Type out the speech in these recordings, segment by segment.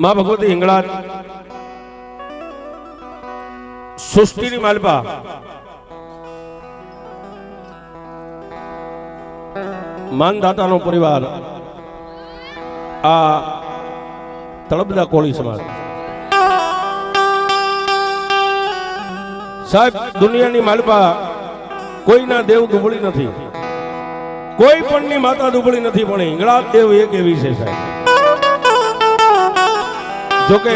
માં ભગવતી હિંગળાજ સૃષ્ટિની માલપા માનદાતાનો પરિવાર આ તળપદા કોળી સમાજ સાહેબ દુનિયાની માલપા કોઈના દેવ દુબળી નથી, કોઈ પણ ની માતા દુબળી નથી, પણ હિંગળાજ દેવ એક એવી છે સાહેબ. જોકે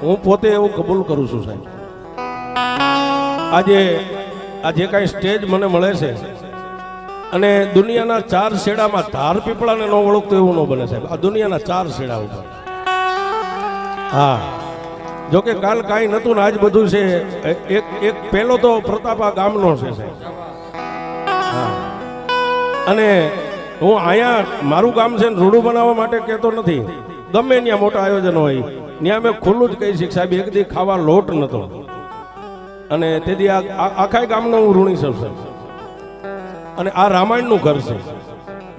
હું પોતે એવું કબૂલ કરું છું સાહેબ. આજે આ જે કાંઈ સ્ટેજ મને મળે છે અને દુનિયાના 4 શેડામાં ધાર પીપળાને ન ઓળખતો એવું ન બને સાહેબ. આ દુનિયાના 4 શેડા ઉપર હા, જોકે કાલ કાંઈ નતું ને આજ બધું છે. એક પહેલો તો પ્રતાપા ગામનો છે સાહેબ. હા, અને હું અહીંયા મારું ગામ છે ને રૂડું બનાવવા માટે કહેતો નથી. ગમે ત્યાં મોટા આયોજન હોય ત્યાં મેં ખુલ્લું જ કહી શીખ સાહેબ, એક દી ખાવા લોટ નતો અને તેથી આખા ગામનો હું ઋણી છું સાહેબ. અને આ રામાયણનું ઘર છે,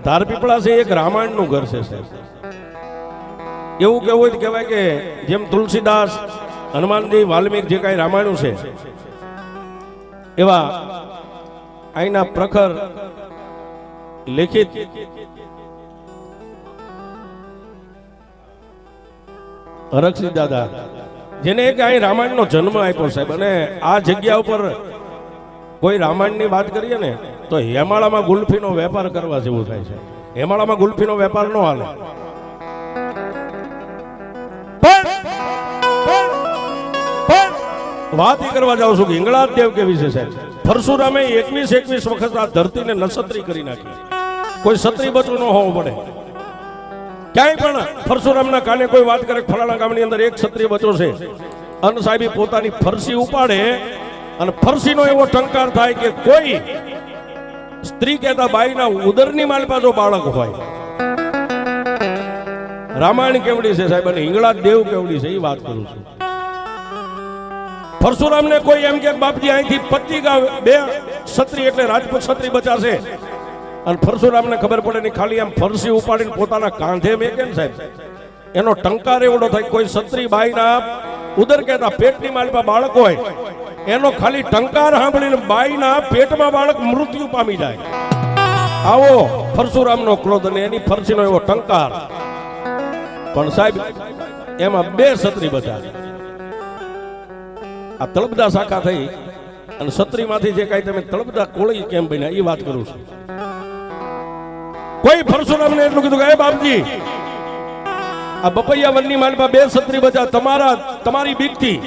ધારપીપળા છે એક રામાયણનું ઘર છે સાહેબ. એવું કેવું હોય કહેવાય કે જેમ તુલસીદાસ, હનુમાનજી, વાલ્મીક જે કાંઈ રામાયણ છે એવા અહીંના પ્રખર લેખિત હરકસિંહ દાદા જેને એક અહીં રામાયણનો જન્મ આપ્યો સાહેબ. અને આ જગ્યા ઉપર કોઈ રામાયણની વાત કરીએ ને તો હેમાળામાં ગુલ્ફીનો વેપાર કરવા જેવું થાય છે. હેમાળામાં ગુલ્ફીનો વેપાર ન હાલે. વાત એ કરવા જાઉં છું કે હિંગળાજ દેવ કેવી છે સાહેબ. પરશુરામે 21 વખત આ ધરતીને નક્ષત્રી કરી નાખી. કોઈ ક્ષત્રિય બચવું ન હોવું પડે. ક્યાંય પણ પરશુરામના કાને કોઈ વાત કરે ફલાણા ગામની અંદર એક ક્ષત્રિય બચો છે, અન સાહેબી પોતાની ફરસી ઉપાડે અને ફરસીનો એવો ટંકાર થાય કે કોઈ સ્ત્રી કહેતા બાઈના ઉદરની માલપા જો બાળક હોય. રામાયણ કેવડી છે સાહેબ અને હિંગળાજ દેવ કેવડી છે એ વાત કરું છું. પરશુરામને કોઈ એમ કે બાપજી અહીંથી 25 ગામ 2 ક્ષત્રિય એટલે રાજપૂત ક્ષત્રિય બચાશે, અને પરશુરામને ખબર પડે નહીં, ખાલી આમ ફરસી ઉપાડીને પોતાના કાંધે મેકે ને સાહેબ એનો ટંકાર એવડો થાય. કોઈ ક્ષત્રિય બાઈના ઉદર કહેતા પેટની માલપા બાળક હોય એનો ખાલી ટંકાર સાંભળીને બાઈના પેટમાં બાળક મૃત્યુ પામી જાય. આવો પરશુરામનો ક્રોધ અને એની ફરસીનો એવો ટંકાર. પણ સાહેબ એમાં 2 ક્ષત્રિય બચાવે. આ તળપદા શાખા થઈ અને ક્ષત્રિયમાંથી જે કાંઈ તમે તળપદા કોળી કેમ બન્યા એ વાત કરું છું. કોઈ પરશુરામને એટલું કીધું કે એ બાપજી આ બપૈયા વનની માલમાં 2 ક્ષત્રિય બચા તમારી બીકથી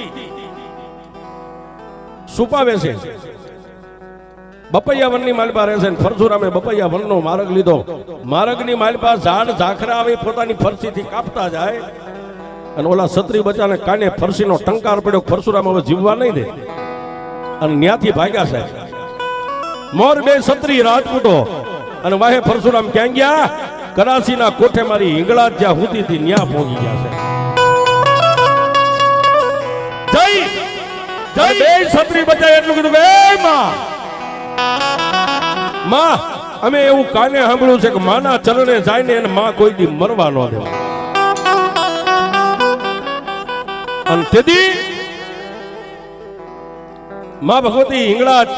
છુપાવે છે. બપૈયા વનની માલપા રહે છે. પરશુરામે બપૈયા વનનો માર્ગ લીધો. માર્ગની માલપા ઝાડ ઝાખરા આવી પોતાની ફરસીથી કાપતા જાય અને ઓલા ક્ષત્રિય બચાને કાને ફરસીનો ટંકાર પડ્યો. પરશુરામ હવે જીવવા નહીં દે અને ન્યાથી ભાગ્યા સાહેબ. મોર 2 ક્ષત્રિય રાજપૂતો અને વાહે પરશુરામ ક્યાં ગયા? કરાચીના કોઠે મારી હિંગળાજ જ્યાં હુતી હતી ન્યા પહોંચી ગયા છે. જય જય 2 ક્ષત્રિય બચાય એટલું કીધું કે એ માં અમે એવું કાને સાંભળ્યું છે કે માના ચરણે જાય ને એને માં કોઈ દી મરવા ન દેવા. અને તેથી માં ભગવતી હિંગળાજ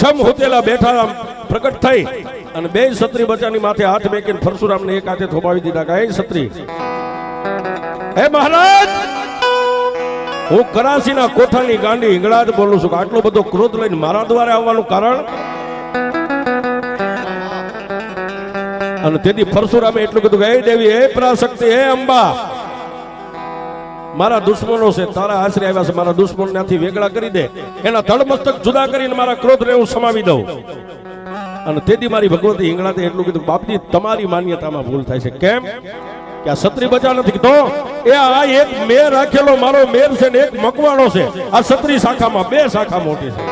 સમ હોતેલા બેઠા પ્રગટ થઈ અને 2 ક્ષત્રિય બચાની માથે હાથ મેકીને પરશુરામને એક હાથે થોપાવી દીધા કે હે ક્ષત્રિય, હે મહારાજ, હું કરાચીના કોઠાની ગાંડી હિંગળાજ બોલું છું કે આટલો બધો ક્રોધ લઈને મારા દ્વારે આવવાનું કારણ? અને તેથી પરશુરામે એટલું કીધું કે હે દેવી, હે પરાશક્તિ, હે અંબા, મારા દુશ્મનો છે, તારા આશરે આવ્યા છે, મારા દુશ્મન ત્યાંથી વેગળા કરી દે, એના ધડમસ્તક જુદા કરીને મારા ક્રોધને હું સમાવી દઉં. અને તેથી મારી ભગવતી હિંગળાજે એટલું કીધું બાપજી તમારી માન્યતામાં ભૂલ થાય છે. કેમ કે આ ક્ષત્રિય બચા નથી કીધો એ આ એક મેર રાખેલો મારો મેર છે ને એક મકવાણો છે. આ ક્ષત્રિય શાખામાં 2 શાખા મોટી છે.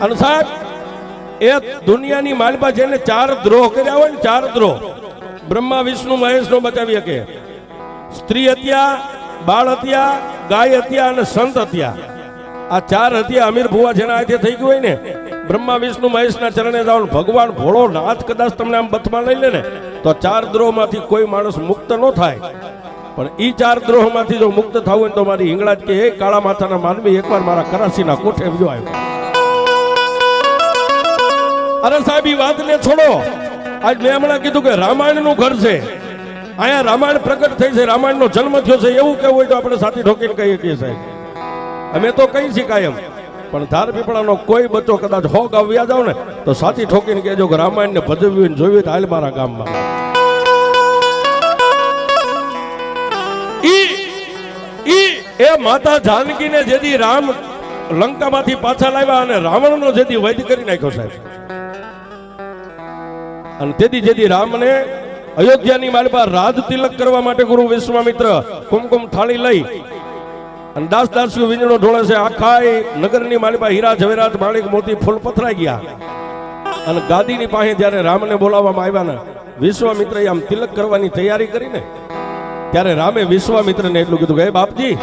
અને સાહેબ એ દુનિયાની માલપા જેને 4 દ્રોહ કર્યા હોય ને 4 દ્રોહ, બ્રહ્મા વિષ્ણુ મહેશ નો બચાવી શકે. સ્ત્રી હત્યા, બાળ હત્યા, ગાય હત્યા અને સંત હત્યા. આ ચાર હતી અમીર ભુવા જેના હાથે થઈ ગયું હોય ને, બ્રહ્મા વિષ્ણુ મહેશના ચરણે જાઓ, ભગવાન ભોળો નાથ કદાચ તમને આમ બથમાં લઈ લે ને તો ચાર દ્રોહમાંથી કોઈ માણસ મુક્ત ન થાય. પણ ઈ ચાર દ્રોહમાંથી જો મુક્ત થવું હોય તો મારી હિંગળાજ કે એ કાળા માથાના માનવી એકવાર મારા કરાસીના કોઠે જો આવ્યો. અરે સાહેબ ઈ વાતને છોડો. આજ મેં હમણાં કીધું કે રામાયણનું ઘર છે, અહીંયા રામાયણ પ્રગટ થઈ છે, રામાયણનો જન્મ થયો છે, એવું કેવું હોય તો આપણે સાથી ઠોકીને કહીએ છીએ સાહેબ. અમે તો કહી છીએ કાયમ, પણ ધાર પીપળાનો કોઈ બચ્ચો કદાચ હો ગાવ્યા જાવ ને તો સાથી ઠોકીને કહેજો કે રામાયણને ભજવ્યું જોયું તો હાલ મારા ગામમાં. એ માતા જાનકીને જેથી રામ લંકામાંથી પાછા લાવ્યા અને રાવણનો જેથી વધ કરી નાખ્યો સાહેબ, અને તેથી રામને અયોધ્યાની મારી પાસે રાજ તિલક કરવા માટે ગુરુ વિશ્વામિત્ર કુમકુમ થાળી લઈ અને દાસ વીજળો ઢોળે છે. આખા નગરની મારી પાસે હીરા ઝવેરાત માણિક મોતી ફૂલ પથરાઈ ગયા. અને ગાદીની પાસે જ્યારે રામને બોલાવવામાં આવ્યા ને વિશ્વામિત્રએ આમ તિલક કરવાની તૈયારી કરીને ત્યારે રામે વિશ્વામિત્રને એટલું કીધું કે હે બાપજી,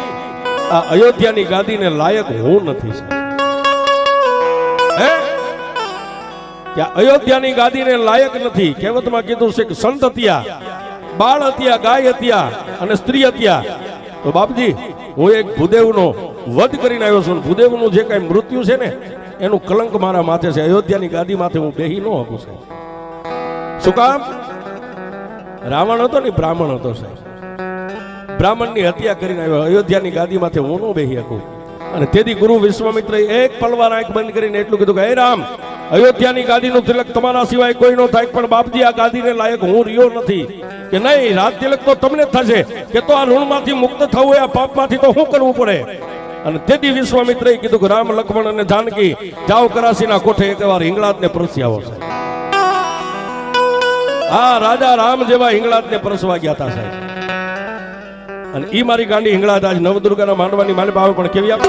આ અયોધ્યાની ગાદીને લાયક હું નથી. અયોધ્યાની ગાદીને લાયક નથી. કહેવતમાં કીધું છે કે સંત હત્યા, બાળ હત્યા, ગાય હત્યા અને સ્ત્રી હત્યા. તો બાપજી હું એક ભૂદેવનો વધ કરીને આવ્યો છું. ભૂદેવનું જે કઈ મૃત્યુ છે ને એનું કલંક મારા માથે છે. અયોધ્યાની ગાદી માથે હું બેહી ન શકું છું. શું કામ? રાવણ હતો ને બ્રાહ્મણ હતો સાહેબ, બ્રાહ્મણની હત્યા કરીને આવ્યો. અયોધ્યાની ગાદી માથે હું ન બેહી શકું. અને તેથી ગુરુ વિશ્વામિત્રએ એક પલવાર આંખ બંધ કરીને એટલું કીધું કે હે રામ, અયોધ્યાની ગાદીનું તિલક તમારા સિવાય કોઈ નો થાય, પણ બાપજી આ ગાદીને લાયક હું રહ્યો નથી. કે નહીં, રાજ તિલક તો તમને થશે. કે તો આ ઋણમાંથી મુક્ત થવું હોય, આ પાપમાંથી તો શું કરવું પડે? અને તેથી વિશ્વામિત્રએ કીધું કે રામ, લક્ષ્મણ અને જાનકી જાઓ કરાસીના કોઠે એકવાર હિંગળાજને પરસી આવો સાહેબ. આ રાજા રામ જેવા હિંગળાજને પરસવા ગયા હતા સાહેબ. અને ઈ મારી ગાંડી હિંગળાજ આજ નવદુર્ગાના માંડવાની માલિક આવે પણ કેવી આવે